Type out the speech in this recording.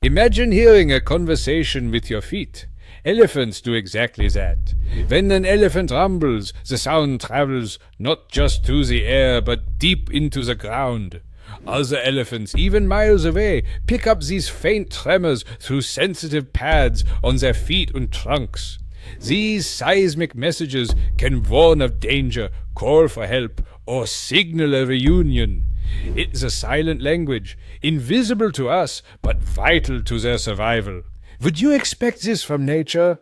Imagine hearing a conversation with your feet. Elephants do exactly that. When an elephant rumbles, the sound travels not just through the air, but deep into the ground. Other elephants, even miles away, pick up these faint tremors through sensitive pads on their feet and trunks. These seismic messages can warn of danger, call for help, or signal a reunion. It is a silent language, invisible to us, but vital to their survival. Would you expect this from nature?